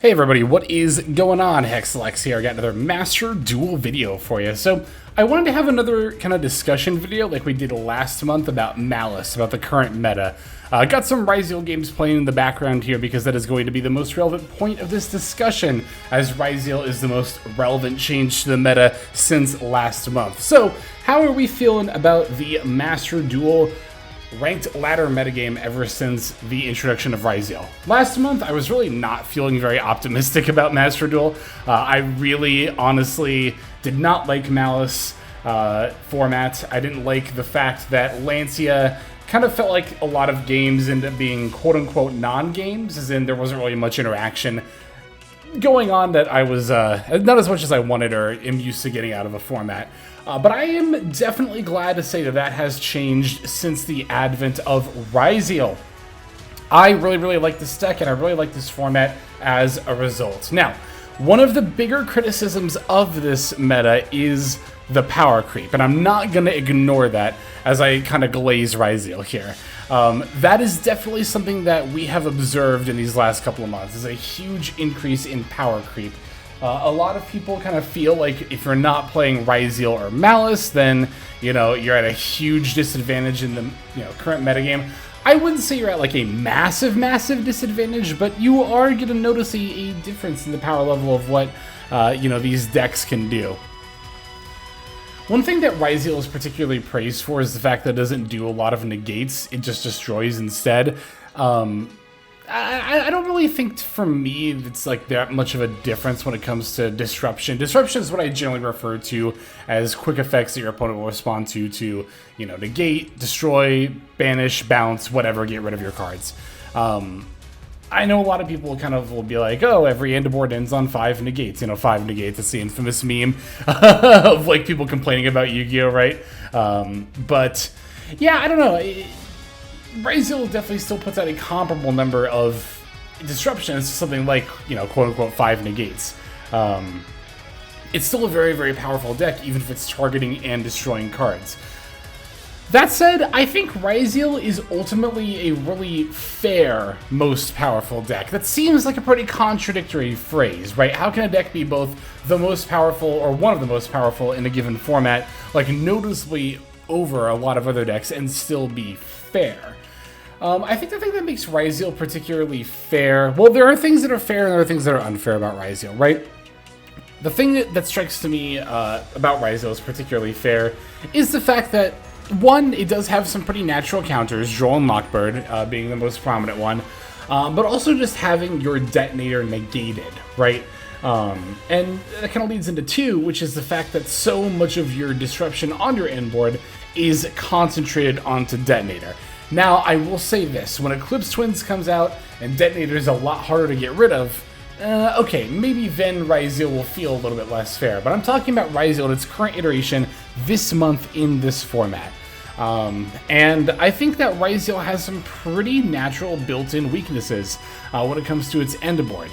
Hey everybody, what is going on? Hexalex here. I got another Master Duel video for you. So I wanted to have another kind of discussion video like we did last month about Malice, about the current meta. Got some Ryzeal games playing in the background here because that is going to be the most relevant point of this discussion, as Ryzeal is the most relevant change to the meta since last month. So how are we feeling about the Master Duel ranked ladder metagame ever since the introduction of Ryzeal? Last month, I was really not feeling very optimistic about Master Duel. I really, honestly, did not like Malice format. I didn't like the fact that Lancia kind of felt like a lot of games ended up being quote-unquote non-games, as in there wasn't really much interaction going on that I was not as much as I wanted or am used to getting out of a format. But I am definitely glad to say that that has changed since the advent of Ryzeal. I really like this deck, and I really like this format as a result. Now, one of the bigger criticisms of this meta is the power creep, and I'm not going to ignore that as I kind of glaze Ryzeal here. That is definitely something that we have observed in these last couple of months, is a huge increase in power creep. A lot of people kind of feel like if you're not playing Ryzeal or Malice, then, you know, you're at a huge disadvantage in the, current metagame. I wouldn't say you're at like a massive disadvantage, but you are going to notice a difference in the power level of what, these decks can do. One thing that Ryzeal is particularly praised for is the fact that it doesn't do a lot of negates, it just destroys instead. I don't really think, for me, it's like that much of a difference when it comes to disruption. Disruption is what I generally refer to as quick effects that your opponent will respond to, negate, destroy, banish, bounce, whatever, get rid of your cards. I know a lot of people kind of will be like, oh, every end board ends on 5 negates. 5 negates. It's the infamous meme of like people complaining about Yu-Gi-Oh, right? But yeah, I don't know. Ryzeal definitely still puts out a comparable number of disruptions to something like, quote-unquote 5 negates. It's still a very powerful deck, even if it's targeting and destroying cards. That said, I think Ryzeal is ultimately a really fair, most powerful deck. That seems like a pretty contradictory phrase, right? How can a deck be both the most powerful or one of the most powerful in a given format, like noticeably over a lot of other decks, and still be fair? I think the thing that makes Ryzeal particularly fair, well, there are things that are fair and there are things that are unfair about Ryzeal, right? The thing that strikes to me about Ryzeal as particularly fair is the fact that, one, it does have some pretty natural counters, Droll and Lockbird being the most prominent one, but also just having your detonator negated, right? And that kind of leads into 2, which is the fact that so much of your disruption on your end board is concentrated onto detonator. Now, I will say this, when Eclipse Twins comes out and detonator is a lot harder to get rid of, okay, maybe then Ryzeal will feel a little bit less fair, but I'm talking about Ryzeal in its current iteration this month in this format. And I think that Ryzeal has some pretty natural built-in weaknesses when it comes to its end board.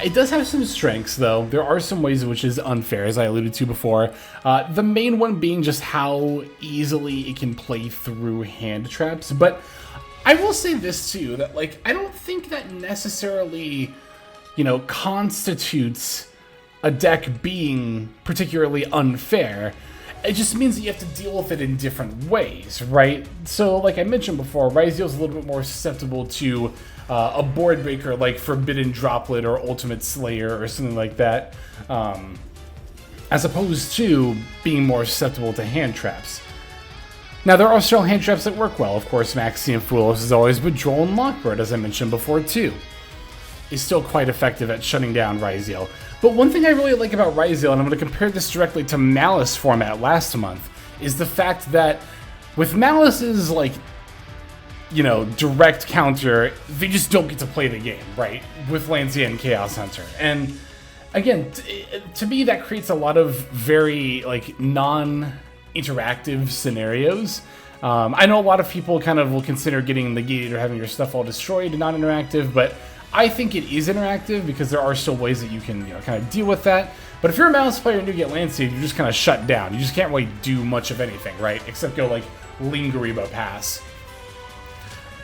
It does have some strengths, though. There are some ways in which it is unfair, as I alluded to before. The main one being just how easily it can play through hand traps. But I will say this, too, that, like, I don't think that necessarily, constitutes a deck being particularly unfair. It just means that you have to deal with it in different ways, right? So, like I mentioned before, Ryzeal is a little bit more susceptible to a board breaker like Forbidden Droplet or Ultimate Slayer or something like that, as opposed to being more susceptible to hand traps. Now, there are still hand traps that work well. Of course, Maxi and Foolos as always, but Droll and Lockbird, as I mentioned before, too, is still quite effective at shutting down Ryzeal. But one thing I really like about Ryzeal, and I'm going to compare this directly to Malice format last month, is the fact that with Malice's, like, direct counter, they just don't get to play the game, right? With Lancia and Chaos Hunter. And again, to me, that creates a lot of very, like, non-interactive scenarios. I know a lot of people kind of will consider getting negated or having your stuff all destroyed non-interactive, but I think it is interactive because there are still ways that you can, kind of deal with that. But if you're a Malice player and you get Lancia, you're just kind of shut down. You just can't really do much of anything, right? Except go, like, Lingaribo Pass.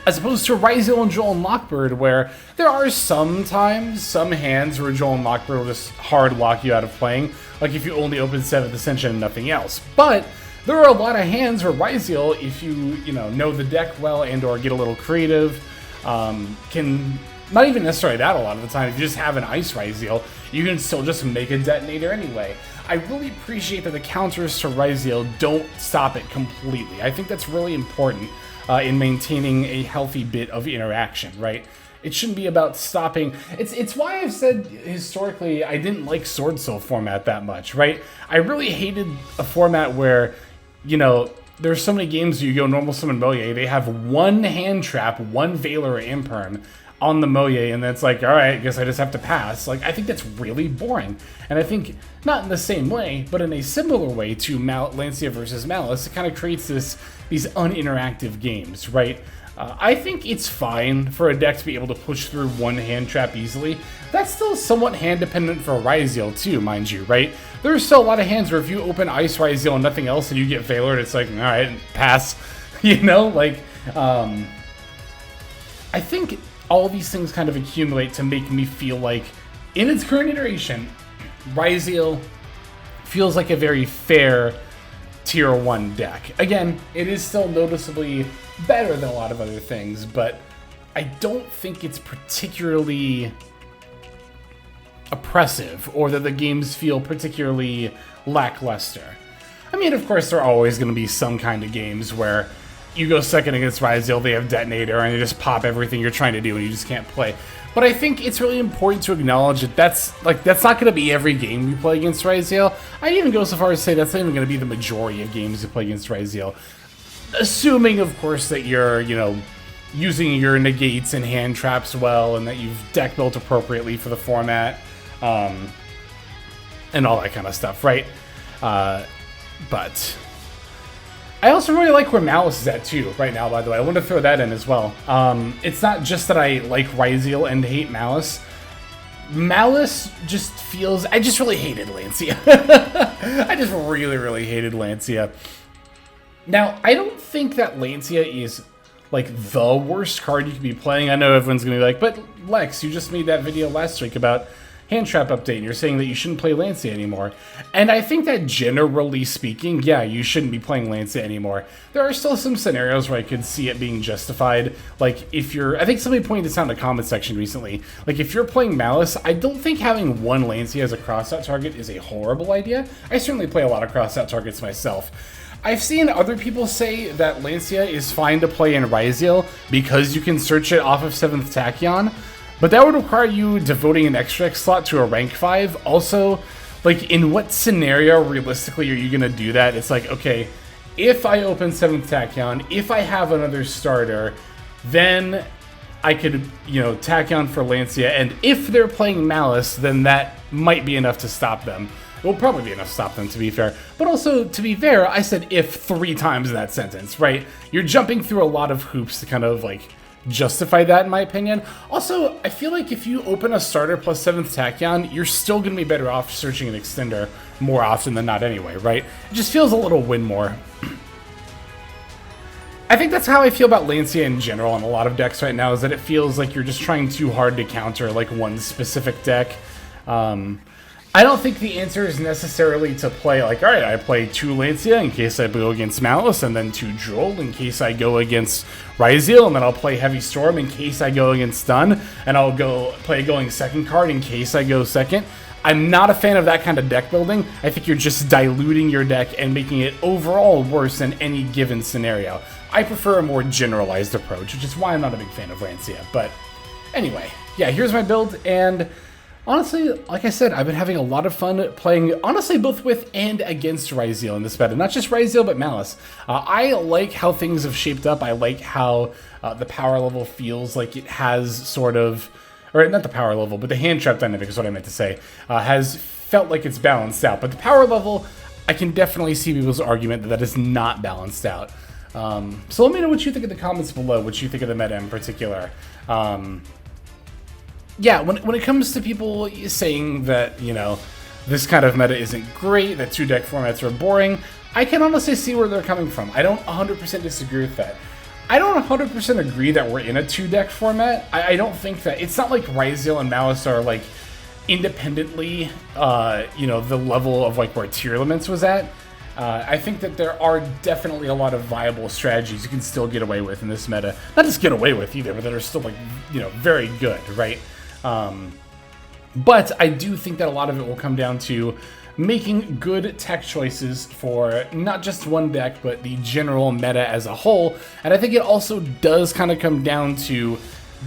As opposed to Ryzeal and Joel and Lockbird, where there are sometimes some hands where Joel and Lockbird will just hard lock you out of playing, like if you only open 7th Ascension and nothing else. But there are a lot of hands where Ryzeal, if you know the deck well and or get a little creative, can not even necessarily that a lot of the time. If you just have an Ice Ryzeal, you can still just make a detonator anyway. I really appreciate that the counters to Ryzeal don't stop it completely. I think that's really important in maintaining a healthy bit of interaction, right? It shouldn't be about stopping. It's why I've said historically I didn't like Sword Soul format that much, right? I really hated a format where, there's so many games you go normal summon Moye, they have one hand trap, one Veiler or Imperm on the Moye, and that's like, alright, I guess I just have to pass. Like, I think that's really boring. And I think, not in the same way, but in a similar way to Lancia versus Malice, it kind of creates these uninteractive games, right? I think it's fine for a deck to be able to push through one hand trap easily. That's still somewhat hand dependent for Ryzeal too, mind you, right? There's still a lot of hands where if you open Ice Ryzeal and nothing else and you get Veiler, it's like, alright, pass. I think all these things kind of accumulate to make me feel like, in its current iteration, Ryzeal feels like a very fair tier 1 deck. Again, it is still noticeably better than a lot of other things, but I don't think it's particularly oppressive or that the games feel particularly lackluster. I mean, of course, there are always going to be some kind of games where you go second against Ryzeal, they have Detonator, and they just pop everything you're trying to do and you just can't play. But I think it's really important to acknowledge that that's not going to be every game you play against Ryzeal. I'd even go so far as to say that's not even going to be the majority of games you play against Ryzeal. Assuming, of course, that you're, using your negates and hand traps well, and that you've deck built appropriately for the format, and all that kind of stuff, right? But I also really like where Malice is at, too, right now, by the way. I want to throw that in as well. It's not just that I like Ryzeal and hate Malice. Malice just feels... I just really hated Lancia. I just really, really hated Lancia. Now, I don't think that Lancia is, the worst card you could be playing. I know everyone's going to be like, but Lex, you just made that video last week about hand trap update, and you're saying that you shouldn't play Lancia anymore. And I think that generally speaking, yeah, you shouldn't be playing Lancia anymore. There are still some scenarios where I could see it being justified. If you're... I think somebody pointed this out in the comment section recently. If you're playing Malice, I don't think having one Lancia as a cross-out target is a horrible idea. I certainly play a lot of cross-out targets myself. I've seen other people say that Lancia is fine to play in Ryzeal because you can search it off of 7th Tachyon, but that would require you devoting an extra slot to a rank 5. Also, in what scenario realistically are you going to do that? It's okay, if I open 7th Tachyon, if I have another starter, then I could, Tachyon for Lancia, and if they're playing Malice, then that might be enough to stop them. It will probably be enough to stop them, to be fair. But also, to be fair, I said if 3 times in that sentence, right? You're jumping through a lot of hoops to kind of, justify that, in my opinion. Also, I feel like if you open a starter plus 7th Tachyon, you're still going to be better off searching an extender more often than not anyway, right? It just feels a little win more. I think that's how I feel about Lancia in general in a lot of decks right now, is that it feels like you're just trying too hard to counter, one specific deck. I don't think the answer is necessarily to play alright, I play 2 Lancia in case I go against Malice, and then 2 Joel in case I go against Ryzeal, and then I'll play Heavy Storm in case I go against Stun, and I'll go play going second card in case I go second. I'm not a fan of that kind of deck building. I think you're just diluting your deck and making it overall worse in any given scenario. I prefer a more generalized approach, which is why I'm not a big fan of Lancia. But anyway, yeah, here's my build, and honestly, like I said, I've been having a lot of fun playing, honestly, both with and against Ryzeal in this meta. Not just Ryzeal, but Malice. I like how things have shaped up. I like how the power level feels like it has sort of... Or not the power level, but the hand trap dynamic is what I meant to say. Has felt like it's balanced out. But the power level, I can definitely see people's argument that that is not balanced out. So let me know what you think in the comments below, what you think of the meta in particular. Yeah, when it comes to people saying that, this kind of meta isn't great, that 2-deck formats are boring, I can honestly see where they're coming from. I don't 100% disagree with that. I don't 100% agree that we're in a 2-deck format. I don't think that... It's not like Ryzeal and Malice are, like, independently, you know, the level of, like, where Tier Limits was at. I think that there are definitely a lot of viable strategies you can still get away with in this meta. Not just get away with either, but that are still, like, you know, very good, right? But I do think that a lot of it will come down to making good tech choices for not just one deck, but the general meta as a whole. And I think it also does kind of come down to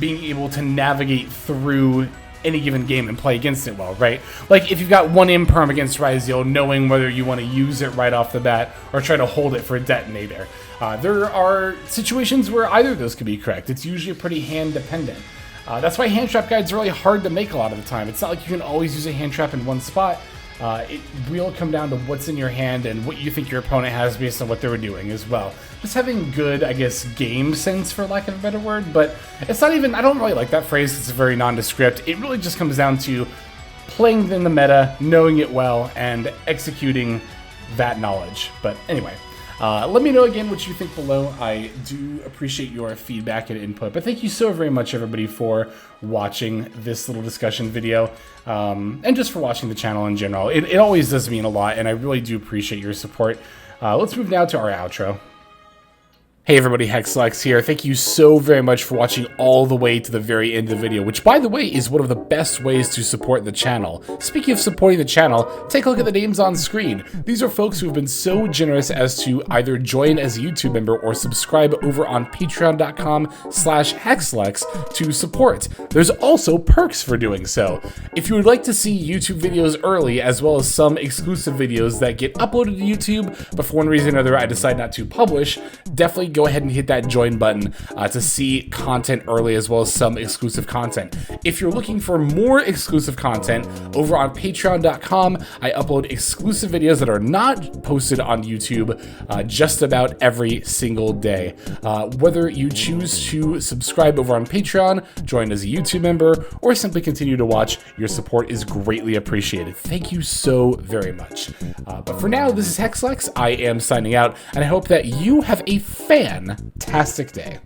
being able to navigate through any given game and play against it well, right? Like, if you've got one imperm against Ryzeal, knowing whether you want to use it right off the bat or try to hold it for a detonator. There are situations where either of those could be correct. It's usually pretty hand dependent. That's why hand trap guides are really hard to make a lot of the time. It's not like you can always use a hand trap in one spot. It will come down to what's in your hand and what you think your opponent has based on what they were doing as well. Just having good, I guess, game sense, for lack of a better word, but it's not even, I don't really like that phrase, it's very nondescript. It really just comes down to playing in the meta, knowing it well, and executing that knowledge. But anyway, let me know again what you think below. I do appreciate your feedback and input, but thank you so very much, everybody, for watching this little discussion video, and just for watching the channel in general. It always does mean a lot, and I really do appreciate your support. Let's move now to our outro. Hey everybody, Hexlex here. Thank you so very much for watching all the way to the very end of the video, which, by the way, is one of the best ways to support the channel. Speaking of supporting the channel, take a look at the names on screen. These are folks who have been so generous as to either join as a YouTube member or subscribe over on patreon.com/Hexlex to support. There's also perks for doing so. If you would like to see YouTube videos early, as well as some exclusive videos that get uploaded to YouTube, but for one reason or another I decide not to publish, definitely go ahead and hit that join button to see content early, as well as some exclusive content. If you're looking for more exclusive content, over on patreon.com, I upload exclusive videos that are not posted on YouTube just about every single day. Whether you choose to subscribe over on Patreon, join as a YouTube member, or simply continue to watch, your support is greatly appreciated. Thank you so very much. But for now, this is Hexlex. I am signing out, and I hope that you have a fantastic day.